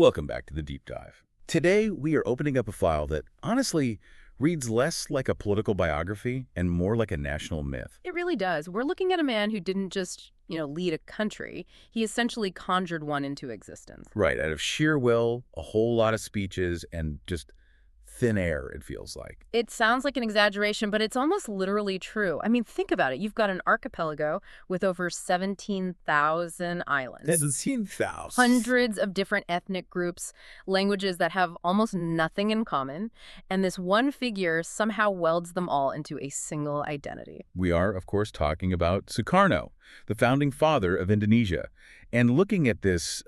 Welcome back to the Deep Dive. Today, we are opening up a file that, honestly, reads less like a political biography and more like a national myth. It really does. We're looking at a man who didn't just, lead a country. He essentially conjured one into existence. Right, out of sheer will, a whole lot of speeches, and just thin air, it feels like. It sounds like an exaggeration, but it's almost literally true. I mean, think about it. You've got an archipelago with over 17,000 islands. 17,000. Hundreds of different ethnic groups, languages that have almost nothing in common, and this one figure somehow welds them all into a single identity. We are, of course, talking about Sukarno, the founding father of Indonesia. And looking at this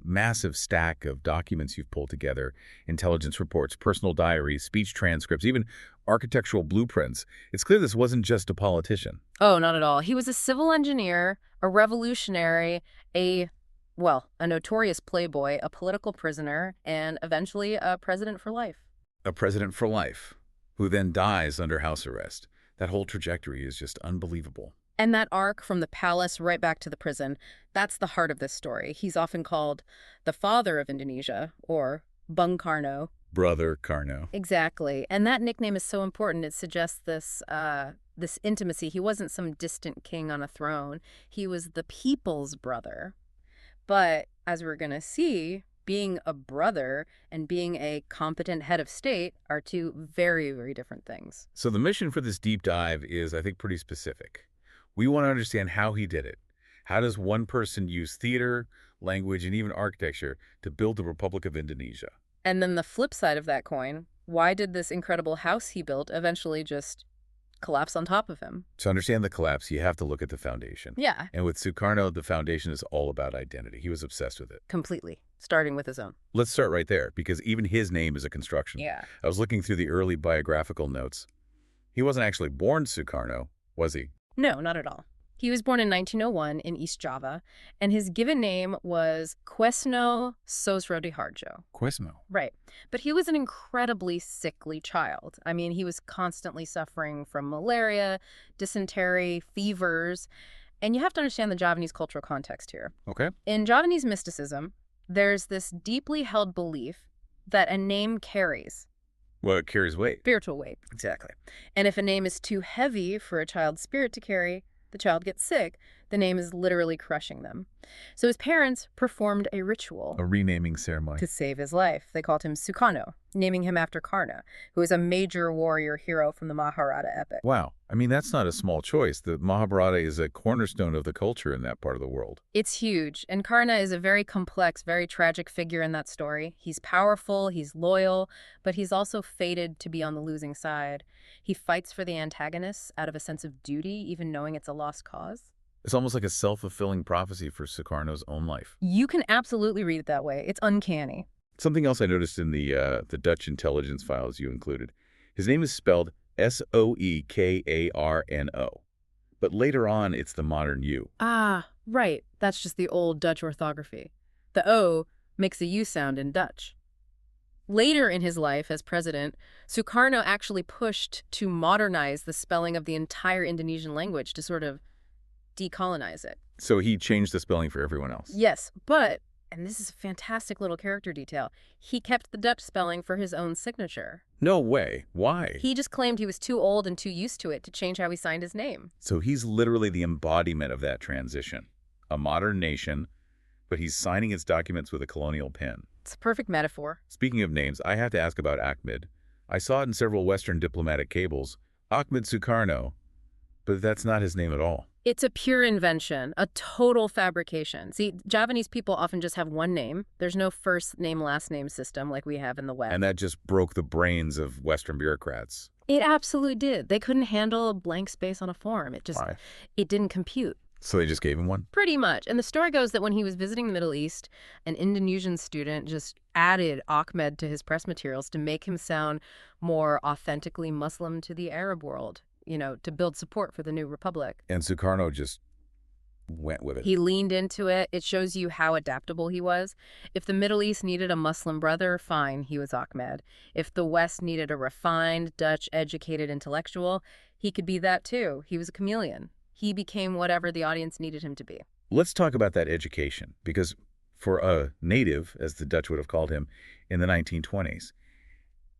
massive stack of documents you've pulled together, intelligence reports, personal diaries, speech transcripts, even architectural blueprints, it's clear this wasn't just a politician. Oh, not at all. He was a civil engineer, a revolutionary, a notorious playboy, a political prisoner, and eventually a president for life. A president for life, who then dies under house arrest. That whole trajectory is just unbelievable. And that arc from the palace right back to the prison, that's the heart of this story. He's often called the father of Indonesia, or Bung Karno. Brother Karno. Exactly. And that nickname is so important. It suggests this intimacy. He wasn't some distant king on a throne. He was the people's brother. But as we're going to see, being a brother and being a competent head of state are two very, very different things. So the mission for this deep dive is, I think, pretty specific. We want to understand how he did it. How does one person use theater, language, and even architecture to build the Republic of Indonesia? And then the flip side of that coin, why did this incredible house he built eventually just collapse on top of him? To understand the collapse, you have to look at the foundation. Yeah. And with Sukarno, the foundation is all about identity. He was obsessed with it. Completely. Starting with his own. Let's start right there, because even his name is a construction. Yeah. I was looking through the early biographical notes. He wasn't actually born Sukarno, was he? No, not at all. He was born in 1901 in East Java, and his given name was Quesno Sosrodiharjo. Quesno. Right. But he was an incredibly sickly child. I mean, he was constantly suffering from malaria, dysentery, fevers, and you have to understand the Javanese cultural context here. Okay. In Javanese mysticism, there's this deeply held belief that a name carries. Well, it carries weight. Spiritual weight, exactly. And if a name is too heavy for a child's spirit to carry, the child gets sick, the name is literally crushing them. So his parents performed a ritual. A renaming ceremony. To save his life. They called him Sukarno, naming him after Karna, who is a major warrior hero from the Mahabharata epic. Wow. I mean, that's not a small choice. The Mahabharata is a cornerstone of the culture in that part of the world. It's huge. And Karna is a very complex, very tragic figure in that story. He's powerful, he's loyal, but he's also fated to be on the losing side. He fights for the antagonists out of a sense of duty, even knowing it's a lost cause. It's almost like a self-fulfilling prophecy for Sukarno's own life. You can absolutely read it that way. It's uncanny. Something else I noticed in the Dutch intelligence files you included. His name is spelled Soekarno, but later on it's the modern U. Ah, right. That's just the old Dutch orthography. The O makes a U sound in Dutch. Later in his life as president, Sukarno actually pushed to modernize the spelling of the entire Indonesian language to sort of decolonize it. So he changed the spelling for everyone else. Yes, but, and this is a fantastic little character detail, he kept the Dutch spelling for his own signature. No way. Why? He just claimed he was too old and too used to it to change how he signed his name. So he's literally the embodiment of that transition. A modern nation, but he's signing its documents with a colonial pen. It's a perfect metaphor. Speaking of names, I have to ask about Ahmed. I saw it in several Western diplomatic cables. Ahmed Sukarno, but that's not his name at all. It's a pure invention, a total fabrication. See, Javanese people often just have one name. There's no first name, last name system like we have in the West. And that just broke the brains of Western bureaucrats. It absolutely did. They couldn't handle a blank space on a form. Why? It didn't compute. So they just gave him one? Pretty much. And the story goes that when he was visiting the Middle East, an Indonesian student just added Ahmed to his press materials to make him sound more authentically Muslim to the Arab world, to build support for the new republic. And Sukarno just went with it. He leaned into it. It shows you how adaptable he was. If the Middle East needed a Muslim brother, fine, he was Ahmed. If the West needed a refined, Dutch-educated intellectual, he could be that too. He was a chameleon. He became whatever the audience needed him to be. Let's talk about that education, because for a native, as the Dutch would have called him, in the 1920s.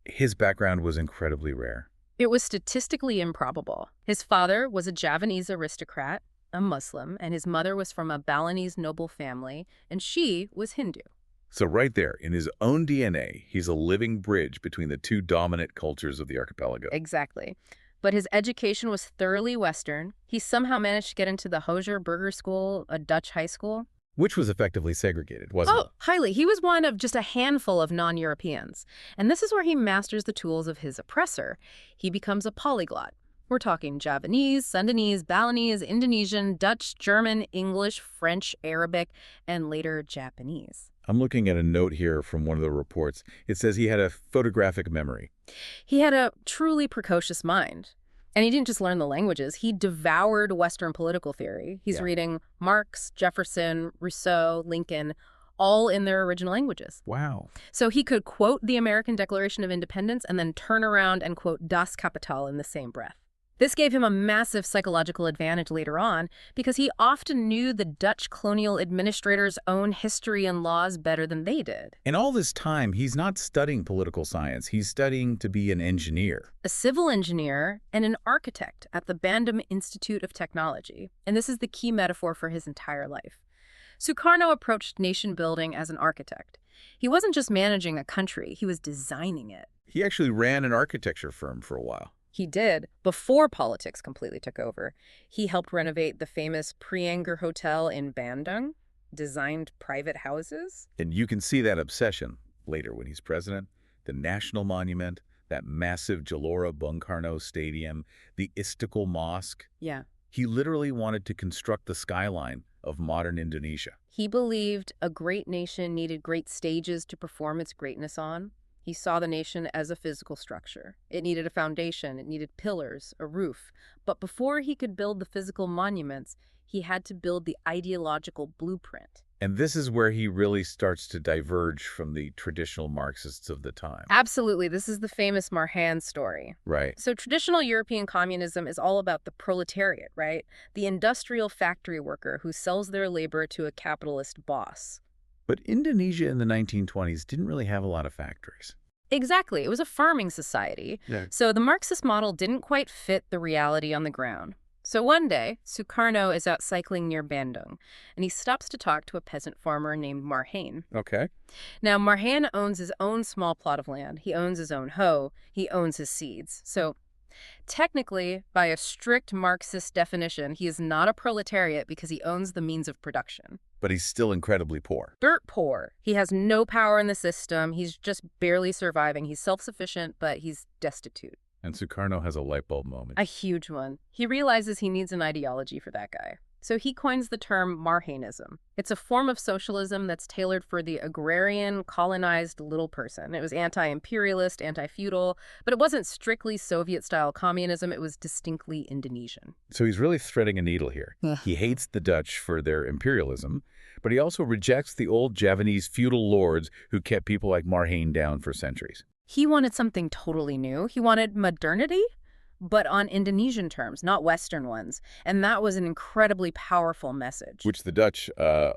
His background was incredibly rare. It was statistically improbable. His father was a Javanese aristocrat, a Muslim, and his mother was from a Balinese noble family, and she was Hindu. So right there, in his own DNA, he's a living bridge between the two dominant cultures of the archipelago. Exactly. But his education was thoroughly Western. He somehow managed to get into the Hoger Burger School, a Dutch high school. Which was effectively segregated, wasn't it? Oh, highly. He was one of just a handful of non-Europeans. And this is where he masters the tools of his oppressor. He becomes a polyglot. We're talking Javanese, Sundanese, Balinese, Indonesian, Dutch, German, English, French, Arabic, and later Japanese. I'm looking at a note here from one of the reports. It says he had a photographic memory. He had a truly precocious mind. And he didn't just learn the languages. He devoured Western political theory. He's reading Marx, Jefferson, Rousseau, Lincoln, all in their original languages. Wow. So he could quote the American Declaration of Independence and then turn around and quote Das Kapital in the same breath. This gave him a massive psychological advantage later on because he often knew the Dutch colonial administrators' own history and laws better than they did. And all this time, he's not studying political science. He's studying to be an engineer. A civil engineer and an architect at the Bandung Institute of Technology. And this is the key metaphor for his entire life. Sukarno approached nation building as an architect. He wasn't just managing a country, he was designing it. He actually ran an architecture firm for a while. He did, before politics completely took over. He helped renovate the famous Preanger Hotel in Bandung, designed private houses. And you can see that obsession later when he's president. The National Monument, that massive Gelora Bung Karno Stadium, the Istiqlal Mosque. Yeah. He literally wanted to construct the skyline of modern Indonesia. He believed a great nation needed great stages to perform its greatness on. He saw the nation as a physical structure. It needed a foundation, it needed pillars, a roof. But before he could build the physical monuments, he had to build the ideological blueprint. And this is where he really starts to diverge from the traditional Marxists of the time. Absolutely. This is the famous Marhan story. Right. So traditional European communism is all about the proletariat, right? The industrial factory worker who sells their labor to a capitalist boss. But Indonesia in the 1920s didn't really have a lot of factories. Exactly. It was a farming society. Yeah. So the Marxist model didn't quite fit the reality on the ground. So one day, Sukarno is out cycling near Bandung, and he stops to talk to a peasant farmer named Marhan. Okay. Now, Marhan owns his own small plot of land. He owns his own hoe. He owns his seeds. So technically, by a strict Marxist definition, he is not a proletariat because he owns the means of production. But he's still incredibly poor. Dirt poor. He has no power in the system. He's just barely surviving. He's self-sufficient, but he's destitute. And Sukarno has a light bulb moment. A huge one. He realizes he needs an ideology for that guy. So he coins the term Marhanism. It's a form of socialism that's tailored for the agrarian, colonized little person. It was anti-imperialist, anti-feudal, but it wasn't strictly Soviet-style communism. It was distinctly Indonesian. So he's really threading a needle here. He hates the Dutch for their imperialism, but he also rejects the old Javanese feudal lords who kept people like Marhan down for centuries. He wanted something totally new. He wanted modernity, but on Indonesian terms, not Western ones. And that was an incredibly powerful message. Which the Dutch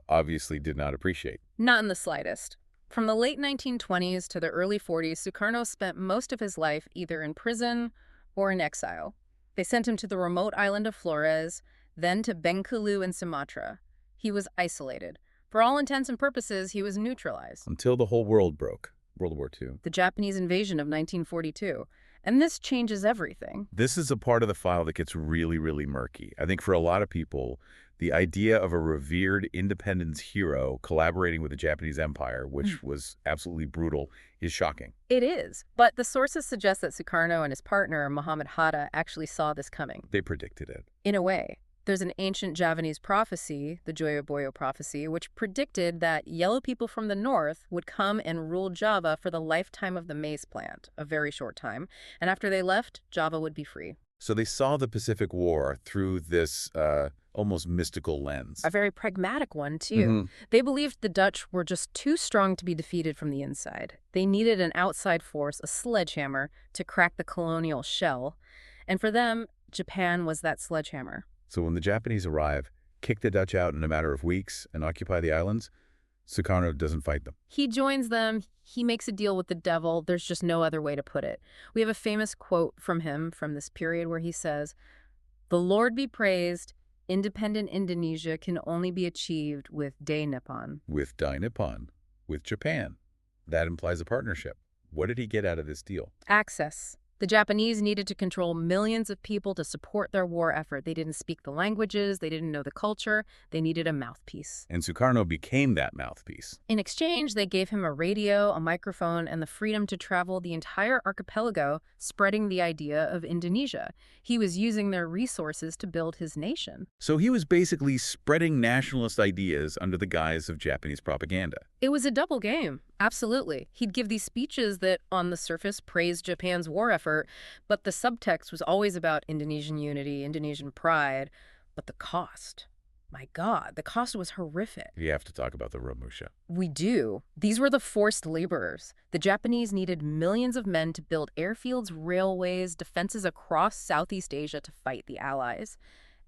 obviously did not appreciate. Not in the slightest. From the late 1920s to the early 40s, Sukarno spent most of his life either in prison or in exile. They sent him to the remote island of Flores, then to Bengkulu in Sumatra. He was isolated. For all intents and purposes, he was neutralized. Until the whole world broke. World War II. The Japanese invasion of 1942. And this changes everything. This is a part of the file that gets really, really murky. I think for a lot of people, the idea of a revered independence hero collaborating with the Japanese Empire, which was absolutely brutal, is shocking. It is. But the sources suggest that Sukarno and his partner, Muhammad Hatta, actually saw this coming. They predicted it. In a way. There's an ancient Javanese prophecy, the Joyoboyo prophecy, which predicted that yellow people from the north would come and rule Java for the lifetime of the maize plant, a very short time. And after they left, Java would be free. So they saw the Pacific War through this almost mystical lens. A very pragmatic one, too. They believed the Dutch were just too strong to be defeated from the inside. They needed an outside force, a sledgehammer, to crack the colonial shell. And for them, Japan was that sledgehammer. So when the Japanese arrive, kick the Dutch out in a matter of weeks, and occupy the islands, Sukarno doesn't fight them. He joins them. He makes a deal with the devil. There's just no other way to put it. We have a famous quote from him from this period where he says, "The Lord be praised, independent Indonesia can only be achieved with Day Nippon." With Dai Nippon, with Japan. That implies a partnership. What did he get out of this deal? Access. The Japanese needed to control millions of people to support their war effort. They didn't speak the languages, they didn't know the culture, they needed a mouthpiece. And Sukarno became that mouthpiece. In exchange, they gave him a radio, a microphone, and the freedom to travel the entire archipelago, spreading the idea of Indonesia. He was using their resources to build his nation. So he was basically spreading nationalist ideas under the guise of Japanese propaganda. It was a double game, absolutely. He'd give these speeches that, on the surface, praised Japan's war effort, but the subtext was always about Indonesian unity, Indonesian pride. But the cost, my God, the cost was horrific. You have to talk about the Romusha. We do. These were the forced laborers. The Japanese needed millions of men to build airfields, railways, defenses across Southeast Asia to fight the Allies.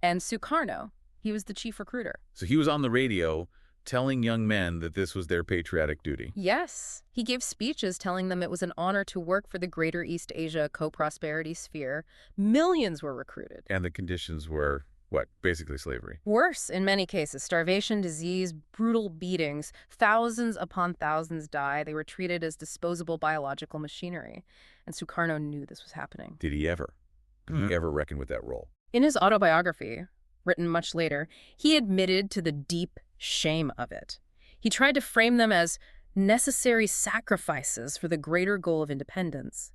And Sukarno, he was the chief recruiter. So he was on the radio telling young men that this was their patriotic duty. Yes. He gave speeches telling them it was an honor to work for the Greater East Asia co-prosperity sphere. Millions were recruited. And the conditions were, what, basically slavery? Worse, in many cases, starvation, disease, brutal beatings. Thousands upon thousands die. They were treated as disposable biological machinery. And Sukarno knew this was happening. Did he ever? Did he ever reckon with that role? In his autobiography, written much later, he admitted to the deep shame of it. He tried to frame them as necessary sacrifices for the greater goal of independence.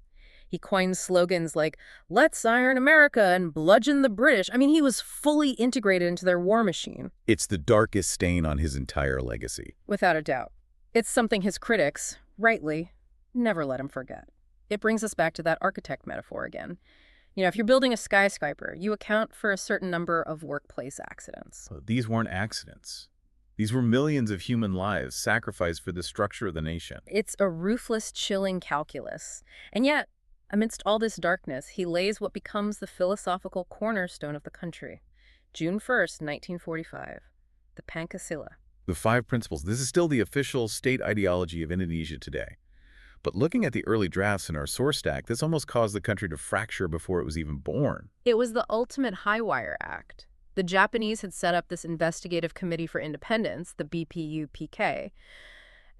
He coined slogans like, "Let's iron America" and "bludgeon the British." I mean, he was fully integrated into their war machine. It's the darkest stain on his entire legacy. Without a doubt. It's something his critics, rightly, never let him forget. It brings us back to that architect metaphor again. You know, if you're building a skyscraper, you account for a certain number of workplace accidents. But these weren't accidents. These were millions of human lives sacrificed for the structure of the nation. It's a ruthless, chilling calculus. And yet, amidst all this darkness, he lays what becomes the philosophical cornerstone of the country. June 1st, 1945, the Pancasila. The 5 principles. This is still the official state ideology of Indonesia today. But looking at the early drafts in our source stack, this almost caused the country to fracture before it was even born. It was the ultimate high-wire act. The Japanese had set up this investigative committee for independence, the BPU-PK,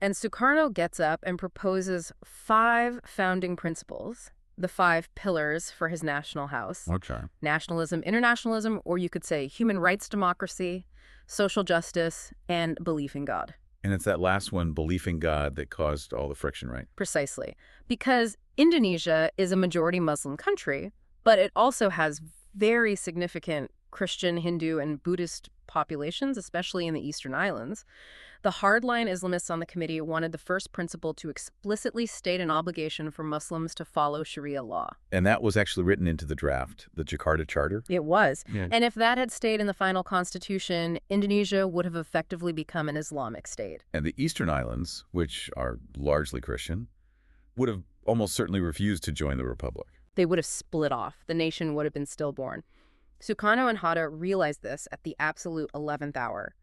and Sukarno gets up and proposes 5 founding principles, the 5 pillars for his national house. Okay. Nationalism, internationalism, or you could say human rights, democracy, social justice, and belief in God. And it's that last one, belief in God, that caused all the friction, right? Precisely. Because Indonesia is a majority Muslim country, but it also has very significant Christian, Hindu, and Buddhist populations, especially in the Eastern Islands. The hardline Islamists on the committee wanted the first principle to explicitly state an obligation for Muslims to follow Sharia law. And that was actually written into the draft, the Jakarta Charter. It was. Yeah. And if that had stayed in the final constitution, Indonesia would have effectively become an Islamic state. And the Eastern Islands, which are largely Christian, would have almost certainly refused to join the Republic. They would have split off. The nation would have been stillborn. Sukarno and Hatta realized this at the absolute 11th hour.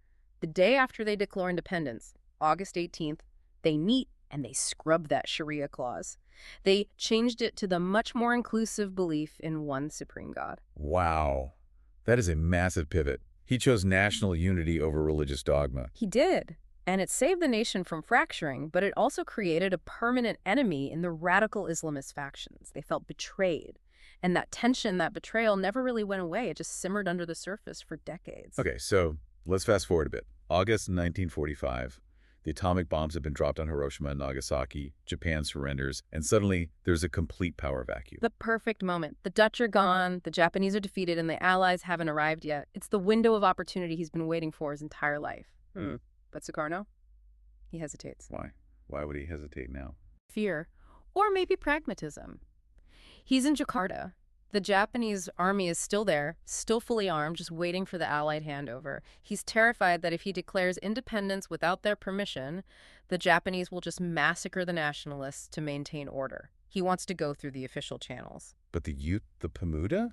The day after they declare independence, August 18th, they meet and they scrub that Sharia clause. They changed it to the much more inclusive belief in one supreme God. Wow. That is a massive pivot. He chose national unity over religious dogma. He did. And it saved the nation from fracturing, but it also created a permanent enemy in the radical Islamist factions. They felt betrayed. And that tension, that betrayal never really went away. It just simmered under the surface for decades. Okay, so let's fast forward a bit. August 1945, the atomic bombs have been dropped on Hiroshima and Nagasaki, Japan surrenders, and suddenly there's a complete power vacuum. The perfect moment. The Dutch are gone, the Japanese are defeated, and the Allies haven't arrived yet. It's the window of opportunity he's been waiting for his entire life. But Sukarno, he hesitates. Why? Why would he hesitate now? Fear, or maybe pragmatism. He's in Jakarta. The Japanese army is still there, still fully armed, just waiting for the Allied handover. He's terrified that if he declares independence without their permission, the Japanese will just massacre the nationalists to maintain order. He wants to go through the official channels. But the youth, the Pemuda,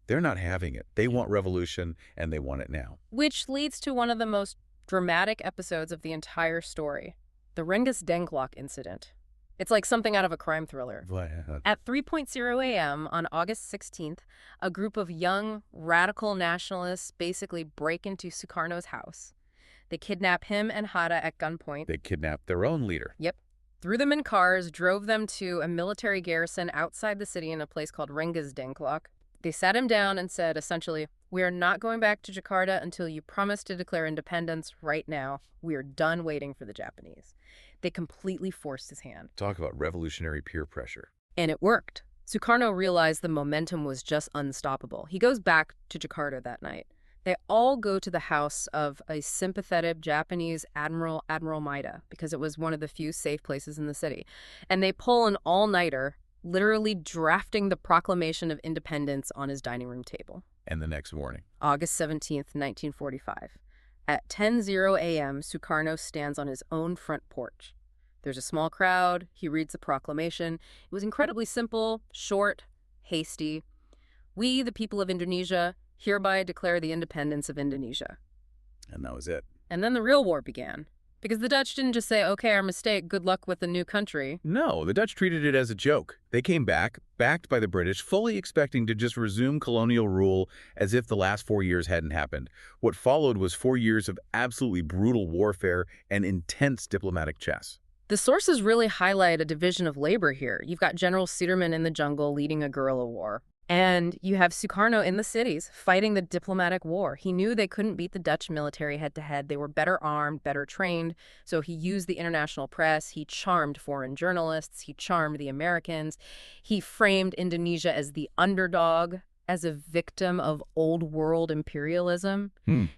they're not having it. They want revolution, and they want it now. Which leads to one of the most dramatic episodes of the entire story. The Rengas Dengklok incident. It's like something out of a crime thriller. At 3:00 a.m. on August 16th, a group of young, radical nationalists basically break into Sukarno's house. They kidnap him and Hatta at gunpoint. They kidnapped their own leader. Yep. Threw them in cars, drove them to a military garrison outside the city in a place called Rengas Dengklok. They sat him down and said, essentially, "We are not going back to Jakarta until you promise to declare independence right now. We are done waiting for the Japanese." They completely forced his hand. Talk about revolutionary peer pressure. And it worked. Sukarno realized the momentum was just unstoppable. He goes back to Jakarta that night. They all go to the house of a sympathetic Japanese admiral, Admiral Maida, because it was one of the few safe places in the city. And they pull an all-nighter, literally drafting the Proclamation of Independence on his dining room table. And the next morning, August 17th, 1945. At 10:00 a.m., Sukarno stands on his own front porch. There's a small crowd. He reads the proclamation. It was incredibly simple, short, hasty. "We, the people of Indonesia, hereby declare the independence of Indonesia." and that was it. And then the real war began. Because the Dutch didn't just say, "Okay, our mistake, good luck with the new country." No, the Dutch treated it as a joke. They came back, backed by the British, fully expecting to just resume colonial rule as if the last 4 years hadn't happened. What followed was 4 years of absolutely brutal warfare and intense diplomatic chess. The sources really highlight a division of labor here. You've got General Suderman in the jungle leading a guerrilla war. And you have Sukarno in the cities fighting the diplomatic war. He knew they couldn't beat the Dutch military head-to-head. They were better armed, better trained. So he used the international press. He charmed foreign journalists. He charmed the Americans. He framed Indonesia as the underdog, as a victim of old-world imperialism.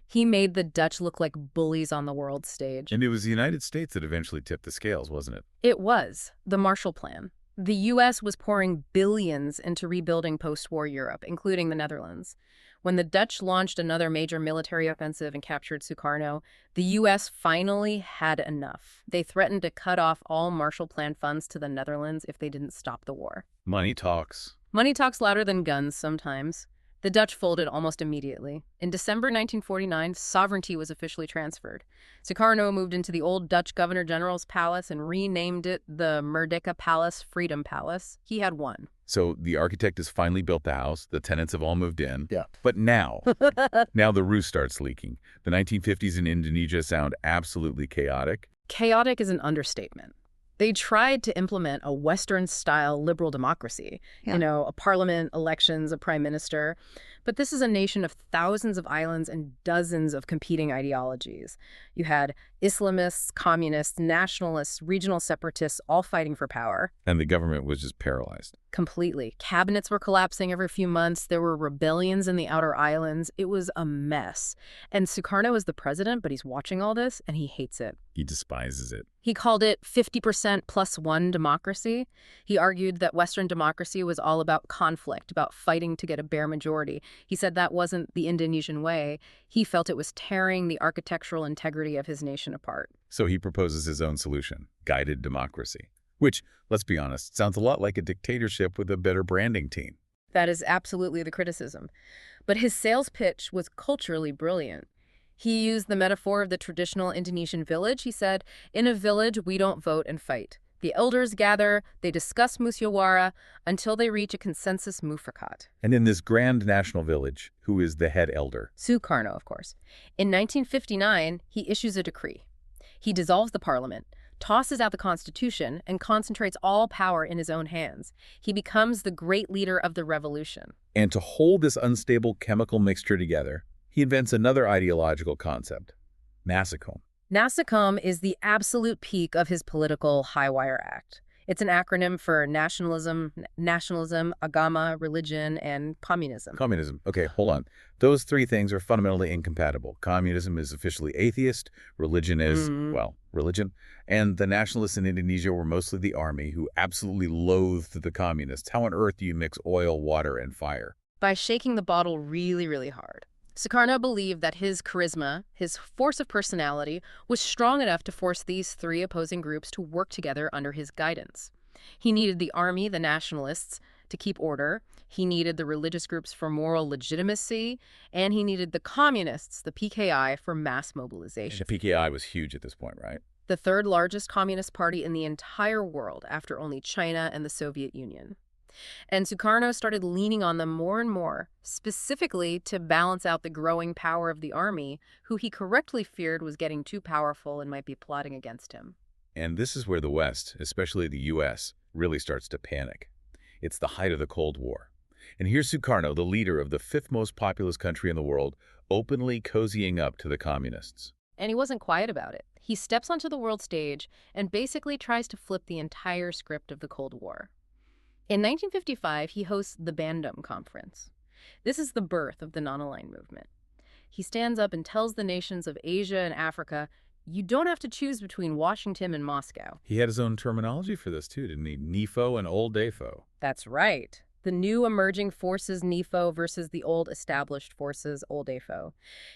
He made the Dutch look like bullies on the world stage. And it was the United States that eventually tipped the scales, wasn't it? It was the Marshall Plan. The U.S. was pouring billions into rebuilding post-war Europe, including the Netherlands. When the Dutch launched another major military offensive and captured Sukarno, the U.S. finally had enough. They threatened to cut off all Marshall Plan funds to the Netherlands if they didn't stop the war. Money talks. Money talks louder than guns sometimes. The Dutch folded almost immediately. In December 1949, sovereignty was officially transferred. Sukarno moved into the old Dutch Governor-General's palace and renamed it the Merdeka Palace, Freedom Palace. He had one. So the architect has finally built the house. The tenants have all moved in. Yeah. But now the roof starts leaking. The 1950s in Indonesia sound absolutely chaotic. Chaotic is an understatement. They tried to implement a Western-style liberal democracy, a parliament, elections, a prime minister. But this is a nation of thousands of islands and dozens of competing ideologies. You had Islamists, communists, nationalists, regional separatists, all fighting for power. And the government was just paralyzed. Completely. Cabinets were collapsing every few months. There were rebellions in the outer islands. It was a mess. And Sukarno is the president, but he's watching all this, and he hates it. He despises it. He called it 50% plus one democracy. He argued that Western democracy was all about conflict, about fighting to get a bare majority. He said that wasn't the Indonesian way. He felt it was tearing the architectural integrity of his nation apart. So he proposes his own solution, guided democracy, which, let's be honest, sounds a lot like a dictatorship with a better branding team. That is absolutely the criticism. But his sales pitch was culturally brilliant. He used the metaphor of the traditional Indonesian village. He said, "In a village, we don't vote and fight. The elders gather, they discuss musyawarah until they reach a consensus mufakat." And in this grand national village, who is the head elder? Sukarno, of course. In 1959, he issues a decree. He dissolves the parliament, tosses out the constitution, and concentrates all power in his own hands. He becomes the great leader of the revolution. And to hold this unstable chemical mixture together, he invents another ideological concept, Nasacom. Nasacom is the absolute peak of his political high-wire act. It's an acronym for nationalism, agama, religion, and communism. Communism. Okay, hold on. Those three things are fundamentally incompatible. Communism is officially atheist. Religion is, religion. And the nationalists in Indonesia were mostly the army, who absolutely loathed the communists. How on earth do you mix oil, water, and fire? By shaking the bottle really, really hard. Sukarno believed that his charisma, his force of personality, was strong enough to force these three opposing groups to work together under his guidance. He needed the army, the nationalists, to keep order. He needed the religious groups for moral legitimacy, and he needed the communists, the PKI, for mass mobilization. The PKI was huge at this point, right? The third largest communist party in the entire world after only China and the Soviet Union. And Sukarno started leaning on them more and more, specifically to balance out the growing power of the army, who he correctly feared was getting too powerful and might be plotting against him. And this is where the West, especially the U.S., really starts to panic. It's the height of the Cold War. And here's Sukarno, the leader of the fifth most populous country in the world, openly cozying up to the communists. And he wasn't quiet about it. He steps onto the world stage and basically tries to flip the entire script of the Cold War. In 1955, he hosts the Bandung Conference. This is the birth of the non-aligned movement. He stands up and tells the nations of Asia and Africa, you don't have to choose between Washington and Moscow. He had his own terminology for this too, didn't he? NEFO and Old DEFO. That's right. The new emerging forces NEFO versus the old established forces Old DEFO.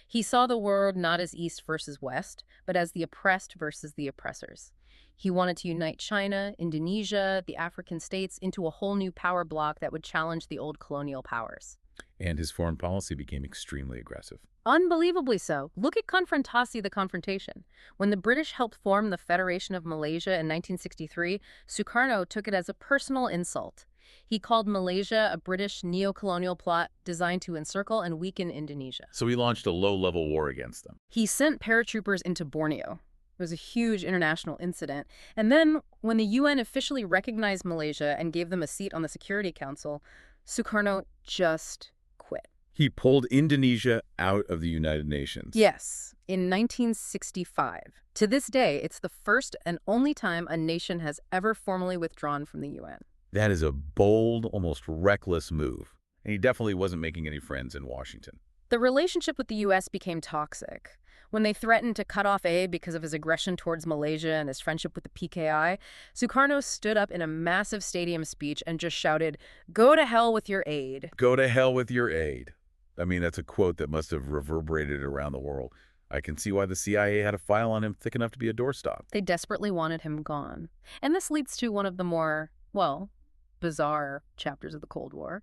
He saw the world not as East versus West, but as the oppressed versus the oppressors. He wanted to unite China, Indonesia, the African states into a whole new power bloc that would challenge the old colonial powers. And his foreign policy became extremely aggressive. Unbelievably so. Look at Confrontasi, the confrontation. When the British helped form the Federation of Malaysia in 1963, Sukarno took it as a personal insult. He called Malaysia a British neo-colonial plot designed to encircle and weaken Indonesia. So he launched a low-level war against them. He sent paratroopers into Borneo. It was a huge international incident. And then, when the UN officially recognized Malaysia and gave them a seat on the Security Council, Sukarno just quit. He pulled Indonesia out of the United Nations. Yes, in 1965. To this day, it's the first and only time a nation has ever formally withdrawn from the UN. That is a bold, almost reckless move. And he definitely wasn't making any friends in Washington. The relationship with the U.S. became toxic. When they threatened to cut off aid because of his aggression towards Malaysia and his friendship with the PKI, Sukarno stood up in a massive stadium speech and just shouted, "Go to hell with your aid." Go to hell with your aid. I mean, that's a quote that must have reverberated around the world. I can see why the CIA had a file on him thick enough to be a doorstop. They desperately wanted him gone. And this leads to one of the more, well, bizarre chapters of the Cold War.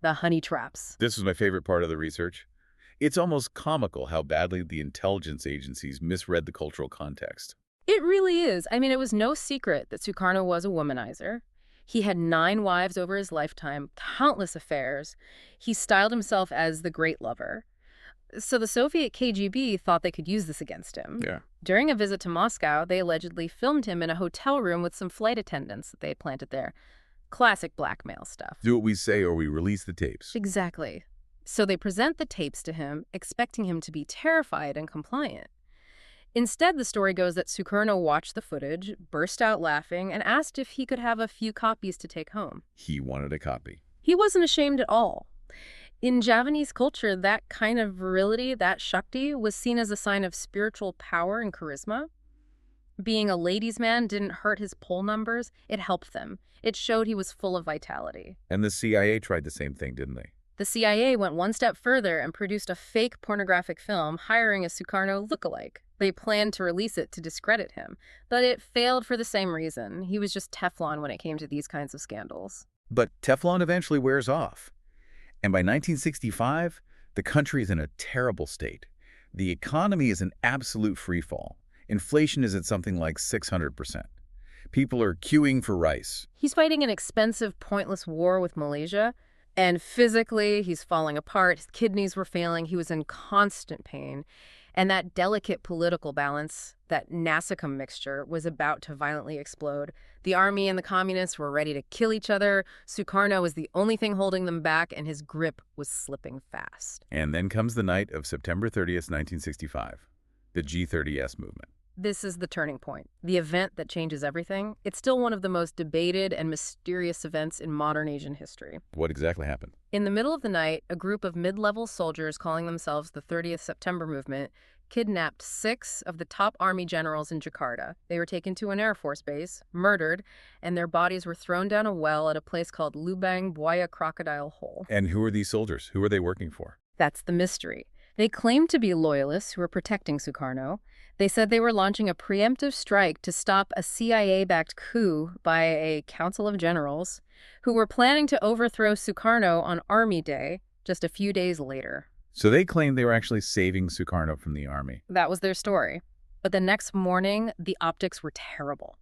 The honey traps. This was my favorite part of the research. It's almost comical how badly the intelligence agencies misread the cultural context. It really is. I mean, it was no secret that Sukarno was a womanizer. He had 9 wives over his lifetime, countless affairs. He styled himself as the great lover. So the Soviet KGB thought they could use this against him. Yeah. During a visit to Moscow, they allegedly filmed him in a hotel room with some flight attendants that they had planted there. Classic blackmail stuff. Do what we say or we release the tapes. Exactly. So they present the tapes to him, expecting him to be terrified and compliant. Instead, the story goes that Sukarno watched the footage, burst out laughing, and asked if he could have a few copies to take home. He wanted a copy. He wasn't ashamed at all. In Javanese culture, that kind of virility, that Shakti, was seen as a sign of spiritual power and charisma. Being a ladies' man didn't hurt his poll numbers, it helped them. It showed he was full of vitality. And the CIA tried the same thing, didn't they? The CIA went one step further and produced a fake pornographic film hiring a Sukarno lookalike. They planned to release it to discredit him, but it failed for the same reason. He was just Teflon when it came to these kinds of scandals. But Teflon eventually wears off. And by 1965, the country is in a terrible state. The economy is in absolute freefall. Inflation is at something like 600%. People are queuing for rice. He's fighting an expensive, pointless war with Malaysia. And physically, he's falling apart. His kidneys were failing. He was in constant pain. And that delicate political balance, that Nasicum mixture, was about to violently explode. The army and the communists were ready to kill each other. Sukarno was the only thing holding them back, and his grip was slipping fast. And then comes the night of September 30th, 1965, the G30S movement. This is the turning point, the event that changes everything. It's still one of the most debated and mysterious events in modern Asian history. What exactly happened? In the middle of the night, a group of mid-level soldiers calling themselves the 30th September Movement kidnapped 6 of the top army generals in Jakarta. They were taken to an Air Force base, murdered, and their bodies were thrown down a well at a place called Lubang Buaya Crocodile Hole. And who are these soldiers? Who are they working for? That's the mystery. They claimed to be loyalists who were protecting Sukarno. They said they were launching a preemptive strike to stop a CIA-backed coup by a council of generals who were planning to overthrow Sukarno on Army Day just a few days later. So they claimed they were actually saving Sukarno from the army. That was their story. But the next morning, the optics were terrible.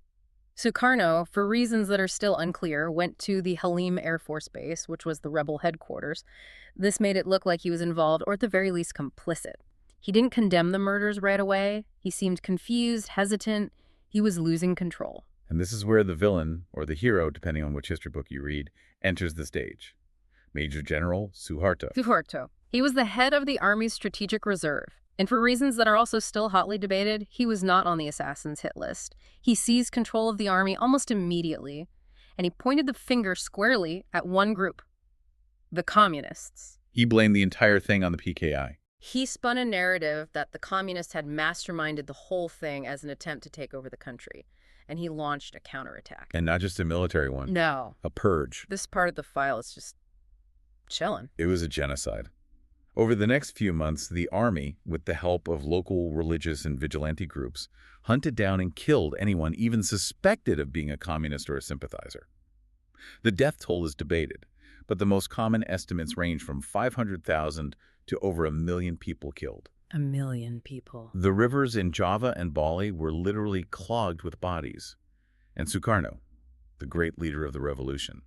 Sukarno, for reasons that are still unclear, went to the Halim Air Force Base, which was the rebel headquarters. This made it look like he was involved, or at the very least complicit. He didn't condemn the murders right away. He seemed confused, hesitant. He was losing control. And this is where the villain, or the hero, depending on which history book you read, enters the stage. Major General Suharto. Suharto. He was the head of the Army's Strategic Reserve. And for reasons that are also still hotly debated, he was not on the assassins' hit list. He seized control of the army almost immediately, and he pointed the finger squarely at one group, the communists. He blamed the entire thing on the PKI. He spun a narrative that the communists had masterminded the whole thing as an attempt to take over the country, and he launched a counterattack. And not just a military one. No. A purge. This part of the file is just chilling. It was a genocide. Over the next few months, the army, with the help of local religious and vigilante groups, hunted down and killed anyone even suspected of being a communist or a sympathizer. The death toll is debated, but the most common estimates range from 500,000 to over 1 million people killed. 1 million people. The rivers in Java and Bali were literally clogged with bodies. And Sukarno, the great leader of the revolution,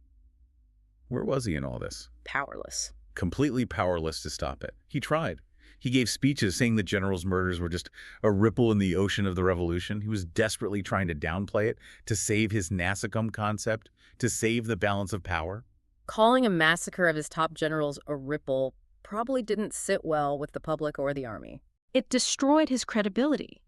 where was he in all this? Powerless. Completely powerless to stop it. He tried. He gave speeches saying the general's murders were just a ripple in the ocean of the revolution. He was desperately trying to downplay it, to save his Nasacum concept, to save the balance of power. Calling a massacre of his top generals a ripple probably didn't sit well with the public or the army. It destroyed his credibility.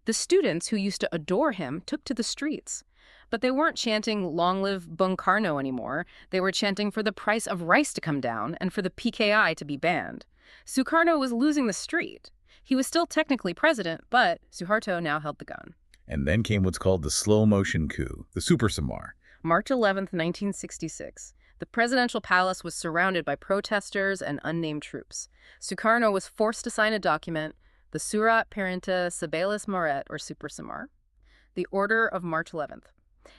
The students who used to adore him took to the streets. But they weren't chanting, "Long live Bung Karno" anymore. They were chanting for the price of rice to come down and for the PKI to be banned. Sukarno was losing the street. He was still technically president, but Suharto now held the gun. And then came what's called the slow-motion coup, the Super Samar. March 11th, 1966. The presidential palace was surrounded by protesters and unnamed troops. Sukarno was forced to sign a document, the Surat Perintah Sebelas Maret, or Super Samar, the order of March 11th.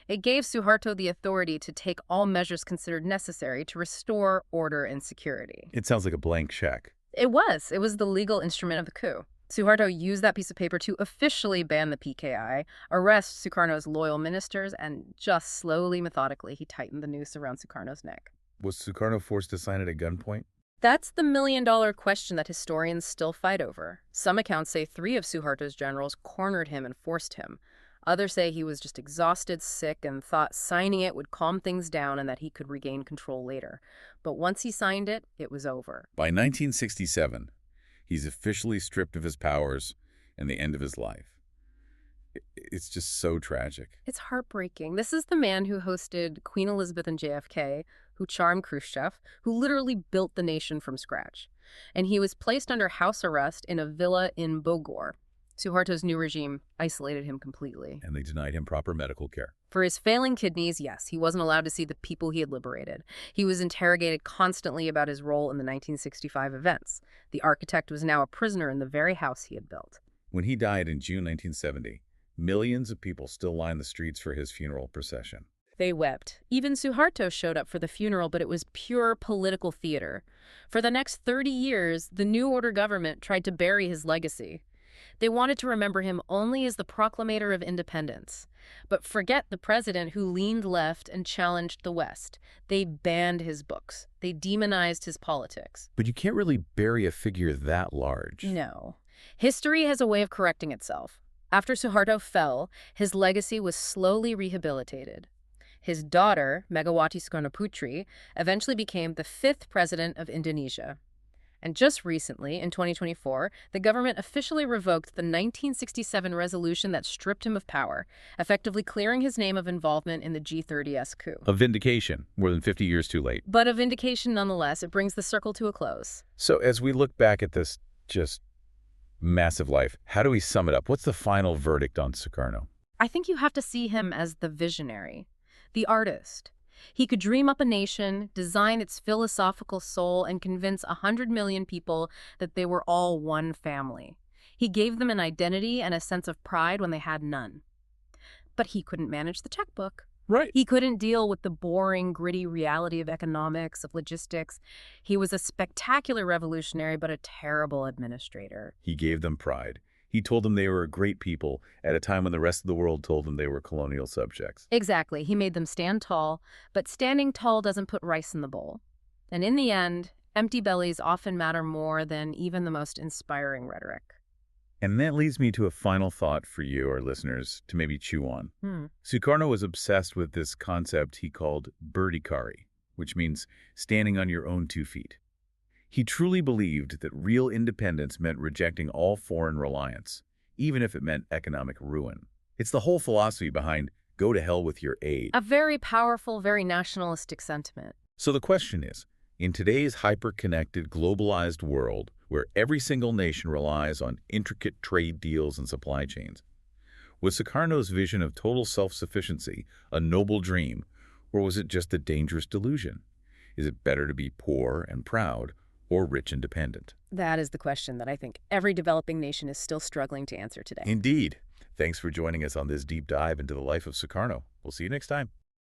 It gave Suharto the authority to take all measures considered necessary to restore order and security. It sounds like a blank check. It was. It was the legal instrument of the coup. Suharto used that piece of paper to officially ban the PKI, arrest Sukarno's loyal ministers, and just slowly, methodically, he tightened the noose around Sukarno's neck. Was Sukarno forced to sign it at gunpoint? That's the million-dollar question that historians still fight over. Some accounts say 3 of Suharto's generals cornered him and forced him. Others say he was just exhausted, sick, and thought signing it would calm things down and that he could regain control later. But once he signed it, it was over. By 1967, he's officially stripped of his powers and the end of his life. It's just so tragic. It's heartbreaking. This is the man who hosted Queen Elizabeth and JFK, who charmed Khrushchev, who literally built the nation from scratch. And he was placed under house arrest in a villa in Bogor. Suharto's new regime isolated him completely. And they denied him proper medical care. For his failing kidneys, yes, he wasn't allowed to see the people he had liberated. He was interrogated constantly about his role in the 1965 events. The architect was now a prisoner in the very house he had built. When he died in June 1970, millions of people still lined the streets for his funeral procession. They wept. Even Suharto showed up for the funeral, but it was pure political theater. For the next 30 years, the New Order government tried to bury his legacy. They wanted to remember him only as the proclamator of independence, but forget the president who leaned left and challenged the West. They banned his books. They demonized his politics. But you can't really bury a figure that large. No. History has a way of correcting itself. After Suharto fell, his legacy was slowly rehabilitated. His daughter, Megawati Soekarnoputri, eventually became the 5th president of Indonesia. And just recently, in 2024, the government officially revoked the 1967 resolution that stripped him of power, effectively clearing his name of involvement in the G30S coup. A vindication, more than 50 years too late. But a vindication nonetheless. It brings the circle to a close. So as we look back at this just massive life, how do we sum it up? What's the final verdict on Sukarno? I think you have to see him as the visionary, the artist. He could dream up a nation, design its philosophical soul, and convince 100 million people that they were all one family. He gave them an identity and a sense of pride when they had none. But he couldn't manage the checkbook. Right. He couldn't deal with the boring, gritty reality of economics, of logistics. He was a spectacular revolutionary, but a terrible administrator. He gave them pride. He told them they were a great people at a time when the rest of the world told them they were colonial subjects. Exactly. He made them stand tall, but standing tall doesn't put rice in the bowl. And in the end, empty bellies often matter more than even the most inspiring rhetoric. And that leads me to a final thought for you, our listeners, to maybe chew on. Sukarno was obsessed with this concept he called berdikari, which means standing on your own 2 feet. He truly believed that real independence meant rejecting all foreign reliance, even if it meant economic ruin. It's the whole philosophy behind go to hell with your aid. A very powerful, very nationalistic sentiment. So the question is, in today's hyper-connected, globalized world, where every single nation relies on intricate trade deals and supply chains, was Sukarno's vision of total self-sufficiency a noble dream, or was it just a dangerous delusion? Is it better to be poor and proud, or rich and dependent? That is the question that I think every developing nation is still struggling to answer today. Indeed. Thanks for joining us on this deep dive into the life of Sukarno. We'll see you next time.